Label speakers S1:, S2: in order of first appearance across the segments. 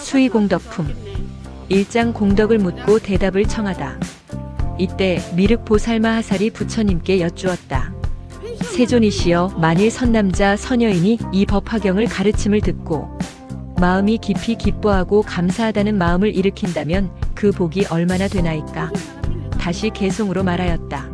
S1: 수의공덕품. 일장 공덕을 묻고 대답을 청하다. 이때 미륵보살마 하살이 부처님께 여쭈었다. 세존이시여, 만일 선남자 선여인이 이 법화경을 가르침을 듣고 마음이 깊이 기뻐하고 감사하다는 마음을 일으킨다면 그 복이 얼마나 되나이까. 다시 개송으로 말하였다.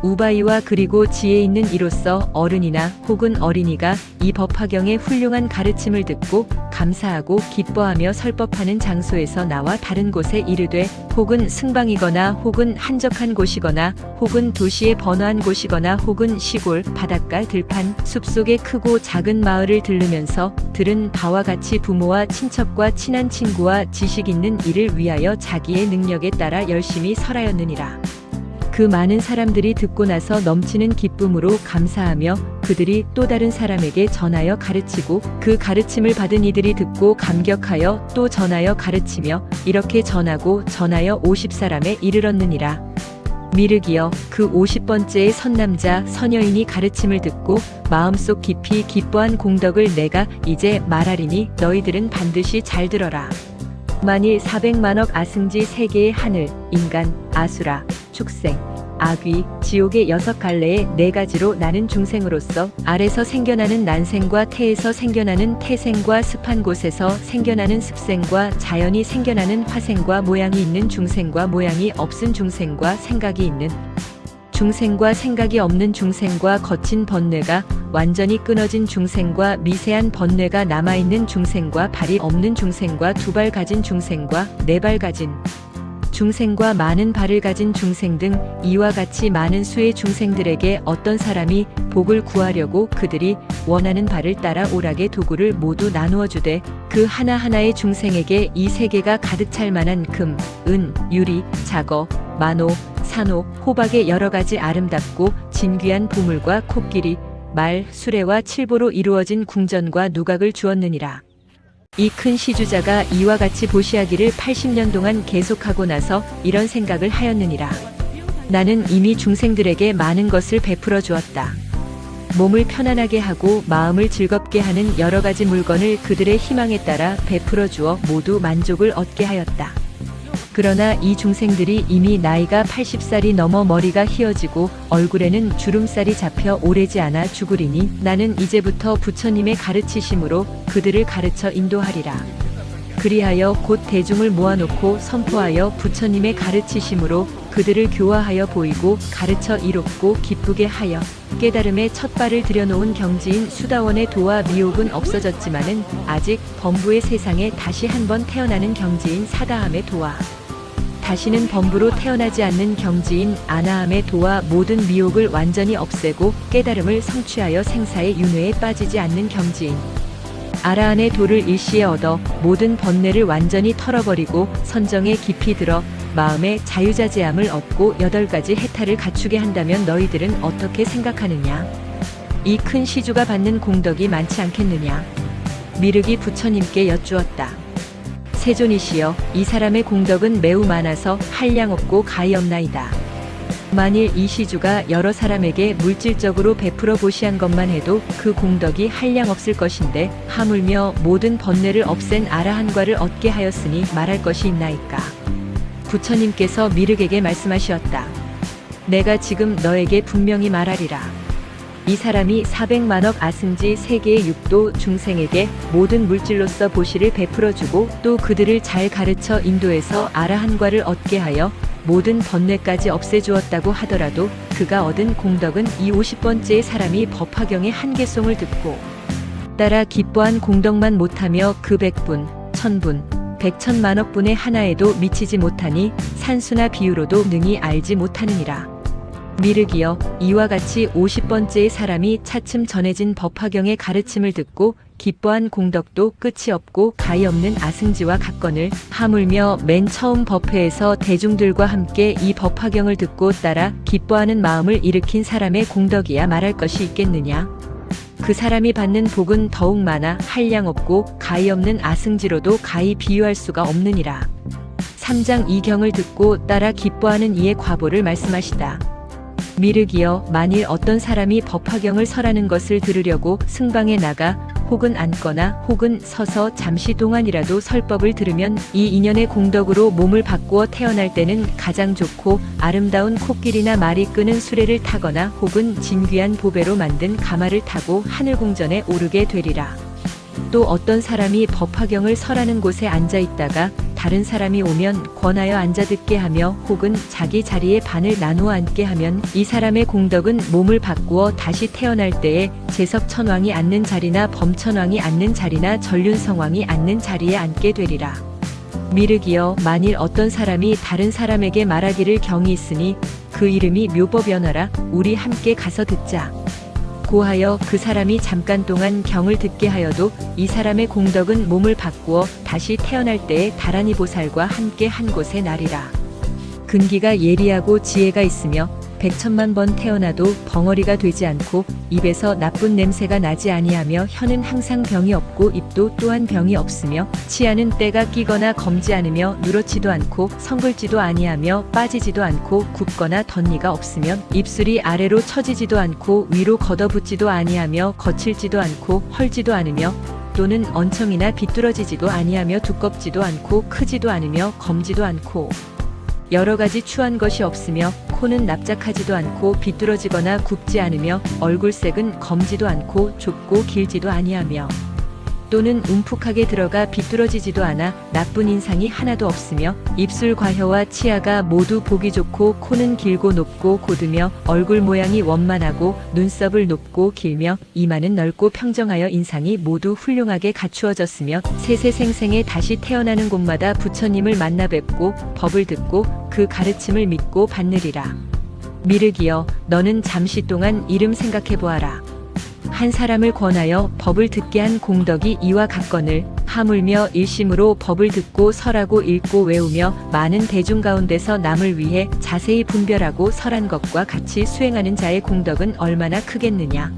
S1: 우바이와 그리고 지혜 있는 이로서 어른이나 혹은 어린이가 이 법화경의 훌륭한 가르침을 듣고 감사하고 기뻐하며 설법하는 장소에서 나와 다른 곳에 이르되, 혹은 승방이거나 혹은 한적한 곳이거나 혹은 도시의 번화한 곳이거나 혹은 시골, 바닷가, 들판, 숲속의 크고 작은 마을을 들르면서 들은 바와 같이 부모와 친척과 친한 친구와 지식 있는 이를 위하여 자기의 능력에 따라 열심히 설하였느니라. 그 많은 사람들이 듣고 나서 넘치는 기쁨으로 감사하며 그들이 또 다른 사람에게 전하여 가르치고 그 가르침을 받은 이들이 듣고 감격하여 또 전하여 가르치며 이렇게 전하고 전하여 50사람에 이르렀느니라. 미륵이여, 그 50번째의 선남자 선여인이 가르침을 듣고 마음속 깊이 기뻐한 공덕을 내가 이제 말하리니 너희들은 반드시 잘 들어라. 만일 400만억 아승지 세계의 하늘, 인간, 아수라, 축생, 악귀, 지옥의 6갈래의 4가지로 나는 중생으로서 아래서 생겨나는 난생과 태에서 생겨나는 태생과 습한 곳에서 생겨나는 습생과 자연이 생겨나는 화생과 모양이 있는 중생과 모양이 없은 중생과 생각이 있는 중생과 생각이 없는 중생과 거친 번뇌가 완전히 끊어진 중생과 미세한 번뇌가 남아있는 중생과 발이 없는 중생과 2발 가진 중생과 4발 가진 중생과 많은 발을 가진 중생 등 이와 같이 많은 수의 중생들에게 어떤 사람이 복을 구하려고 그들이 원하는 바를 따라 오락의 도구를 모두 나누어 주되 그 하나하나의 중생에게 이 세계가 가득 찰 만한 금, 은, 유리, 자거, 만호, 산호, 호박의 여러 가지 아름답고 진귀한 보물과 코끼리, 말, 수레와 칠보로 이루어진 궁전과 누각을 주었느니라. 이 큰 시주자가 이와 같이 보시하기를 80년 동안 계속하고 나서 이런 생각을 하였느니라. 나는 이미 중생들에게 많은 것을 베풀어 주었다. 몸을 편안하게 하고 마음을 즐겁게 하는 여러 가지 물건을 그들의 희망에 따라 베풀어 주어 모두 만족을 얻게 하였다. 그러나 이 중생들이 이미 나이가 80살이 넘어 머리가 휘어지고 얼굴에는 주름살이 잡혀 오래지 않아 죽으리니 나는 이제부터 부처님의 가르치심으로 그들을 가르쳐 인도하리라. 그리하여 곧 대중을 모아놓고 선포하여 부처님의 가르치심으로 그들을 교화하여 보이고 가르쳐 이롭고 기쁘게 하여 깨달음의 첫 발을 들여놓은 경지인 수다원의 도와 미혹은 없어졌지만은 아직 범부의 세상에 다시 한번 태어나는 경지인 사다함의 도와 다시는 범부로 태어나지 않는 경지인 아나함의 도와 모든 미혹을 완전히 없애고 깨달음을 성취하여 생사의 윤회에 빠지지 않는 경지인 아라한의 도를 일시에 얻어 모든 번뇌를 완전히 털어버리고 선정에 깊이 들어 마음의 자유자재함을 얻고 8가지 해탈을 갖추게 한다면 너희들은 어떻게 생각하느냐? 이 큰 시주가 받는 공덕이 많지 않겠느냐? 미륵이 부처님께 여쭈었다. 세존이시여, 이 사람의 공덕은 매우 많아서 한량없고 가히 없나이다. 만일 이 시주가 여러 사람에게 물질적으로 베풀어 보시한 것만 해도 그 공덕이 한량없을 것인데 하물며 모든 번뇌를 없앤 아라한과를 얻게 하였으니 말할 것이 있나이까. 부처님께서 미륵에게 말씀하시었다. 내가 지금 너에게 분명히 말하리라. 이 사람이 400만억 아승지 세계의 육도 중생에게 모든 물질로서 보시를 베풀어주고 또 그들을 잘 가르쳐 인도해서 아라한과를 얻게 하여 모든 번뇌까지 없애주었다고 하더라도 그가 얻은 공덕은 이 50번째의 사람이 법화경의 한 개송을 듣고 따라 기뻐한 공덕만 못하며 그 100분, 1000분, 100천만억 분의 하나에도 미치지 못하니 산수나 비유로도 능히 알지 못하느니라. 미륵이여, 이와 같이 50번째의 사람이 차츰 전해진 법화경의 가르침을 듣고 기뻐한 공덕도 끝이 없고 가히 없는 아승지와 같거늘 하물며 맨 처음 법회에서 대중들과 함께 이 법화경을 듣고 따라 기뻐하는 마음을 일으킨 사람의 공덕이야 말할 것이 있겠느냐? 그 사람이 받는 복은 더욱 많아 한량없고 가히 없는 아승지로도 가히 비유할 수가 없느니라. 3장 2경을 듣고 따라 기뻐하는 이의 과보를 말씀하시다. 미륵이여, 만일 어떤 사람이 법화경을 설하는 것을 들으려고 승방에 나가 혹은 앉거나 혹은 서서 잠시 동안이라도 설법을 들으면 이 인연의 공덕으로 몸을 바꾸어 태어날 때는 가장 좋고 아름다운 코끼리나 말이 끄는 수레를 타거나 혹은 진귀한 보배로 만든 가마를 타고 하늘궁전에 오르게 되리라. 또 어떤 사람이 법화경을 설하는 곳에 앉아 있다가 다른 사람이 오면 권하여 앉아 듣게 하며 혹은 자기 자리에 반을 나누어 앉게 하면 이 사람의 공덕은 몸을 바꾸어 다시 태어날 때에 제석천왕이 앉는 자리나 범천왕이 앉는 자리나 전륜성왕이 앉는 자리에 앉게 되리라. 미륵이여, 만일 어떤 사람이 다른 사람에게 말하기를 경이 있으니 그 이름이 묘법연화라. 우리 함께 가서 듣자. 고하여 그 사람이 잠깐 동안 경을 듣게 하여도 이 사람의 공덕은 몸을 바꾸어 다시 태어날 때에 다란이 보살과 함께 한 곳에 나리라. 근기가 예리하고 지혜가 있으며 백천만 번 태어나도 벙어리가 되지 않고 입에서 나쁜 냄새가 나지 아니하며 혀는 항상 병이 없고 입도 또한 병이 없으며 치아는 때가 끼거나 검지 않으며 누렇지도 않고 성글지도 아니하며 빠지지도 않고 굽거나 덧니가 없으면 입술이 아래로 처지지도 않고 위로 걷어붙지도 아니하며 거칠지도 않고 헐지도 않으며 또는 언청이나 비뚤어지지도 아니하며 두껍지도 않고 크지도 않으며 검지도 않고 여러 가지 추한 것이 없으며 코는 납작하지도 않고 비뚤어지거나 굽지 않으며 얼굴색은 검지도 않고 좁고 길지도 아니하며 또는 움푹하게 들어가 비뚤어지지도 않아 나쁜 인상이 하나도 없으며 입술 과혀와 치아가 모두 보기 좋고 코는 길고 높고 곧으며 얼굴 모양이 원만하고 눈썹을 높고 길며 이마는 넓고 평정하여 인상이 모두 훌륭하게 갖추어졌으며 세세생생에 다시 태어나는 곳마다 부처님을 만나 뵙고 법을 듣고 그 가르침을 믿고 받느리라. 미륵이여, 너는 잠시 동안 이름 생각해 보아라. 한 사람을 권하여 법을 듣게 한 공덕이 이와 같거늘 하물며 일심으로 법을 듣고 설하고 읽고 외우며 많은 대중 가운데서 남을 위해 자세히 분별하고 설한 것과 같이 수행하는 자의 공덕은 얼마나 크겠느냐.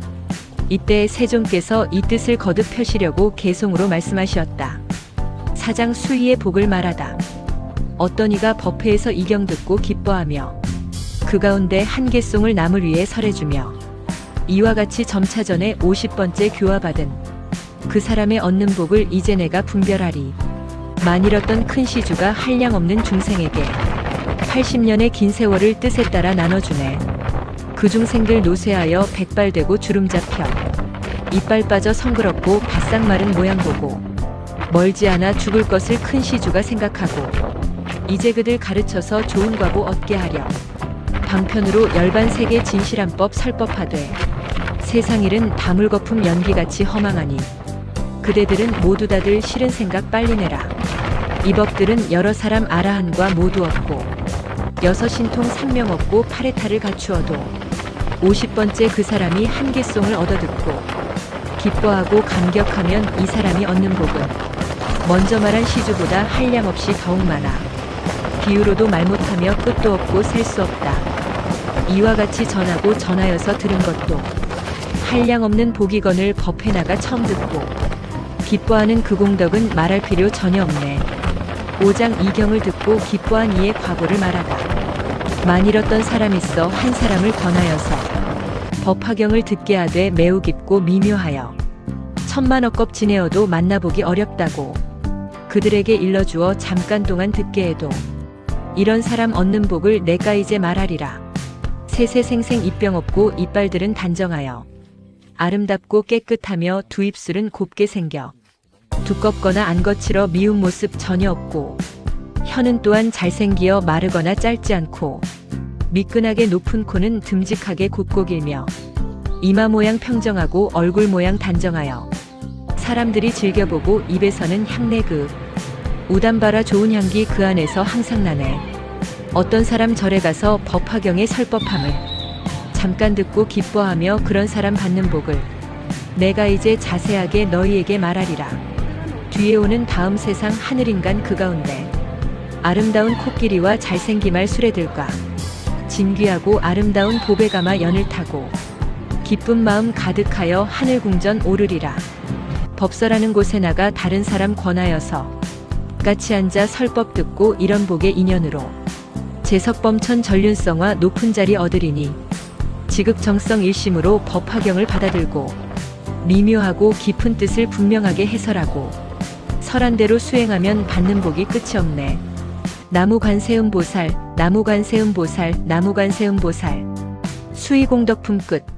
S1: 이때 세존께서 이 뜻을 거듭 펴시려고 개송으로 말씀하셨다. 사장 수위의 복을 말하다. 어떤 이가 법회에서 이경 듣고 기뻐하며 그 가운데 한 개송을 남을 위해 설해주며 이와 같이 점차전에 50번째 교화받은 그 사람의 얻는 복을 이제 내가 분별하리. 만일 어떤 큰 시주가 한량 없는 중생에게 80년의 긴 세월을 뜻에 따라 나눠주네. 그 중생들 노쇠하여 백발되고 주름 잡혀 이빨 빠져 성그럽고 바싹 마른 모양 보고 멀지 않아 죽을 것을 큰 시주가 생각하고 이제 그들 가르쳐서 좋은 과보 얻게 하려 방편으로 열반세계 진실한 법 설법하되 세상일은 다물거품 연기같이 허망하니 그대들은 모두 다들 싫은 생각 빨리 내라. 이 법들은 여러 사람 아라한과 모두 얻고 여섯 신통 상명 얻고 파레타를 갖추어도 50번째 그 사람이 한 개송을 얻어듣고 기뻐하고 감격하면 이 사람이 얻는 복은 먼저 말한 시주보다 한량 없이 더욱 많아 비유로도 말 못하며 끝도 없고 셀 수 없다. 이와 같이 전하고 전하여서 들은 것도 한량 없는 복이건을 법회 나가 처음 듣고 기뻐하는 그 공덕은 말할 필요 전혀 없네. 5장 2경을 듣고 기뻐한 이의 과보를 말하다. 만일 어떤 사람 있어 한 사람을 권하여서 법화경을 듣게 하되 매우 깊고 미묘하여 천만억 겁 지내어도 만나보기 어렵다고 그들에게 일러주어 잠깐 동안 듣게 해도 이런 사람 얻는 복을 내가 이제 말하리라. 세세생생 입병 없고 이빨들은 단정하여 아름답고 깨끗하며 두 입술은 곱게 생겨 두껍거나 안 거칠어 미운 모습 전혀 없고 혀는 또한 잘생기어 마르거나 짧지 않고 미끈하게 높은 코는 듬직하게 곱고 길며 이마 모양 평정하고 얼굴 모양 단정하여 사람들이 즐겨보고 입에서는 향내 그 우담바라 좋은 향기 그 안에서 항상 나네. 어떤 사람 절에 가서 법화경에 설법함을 잠깐 듣고 기뻐하며 그런 사람 받는 복을 내가 이제 자세하게 너희에게 말하리라. 뒤에 오는 다음 세상 하늘인간 그 가운데 아름다운 코끼리와 잘생기말 수레들과 진귀하고 아름다운 보배가마 연을 타고 기쁜 마음 가득하여 하늘궁전 오르리라. 법설하는 곳에 나가 다른 사람 권하여서 같이 앉아 설법 듣고 이런 복의 인연으로 제석범천 전륜성화 높은 자리 얻으리니 지극정성 일심으로 법화경을 받아들고 미묘하고 깊은 뜻을 분명하게 해설하고 설한대로 수행하면 받는 복이 끝이 없네. 나무관세음보살, 나무관세음보살, 나무관세음보살. 수의공덕품 끝.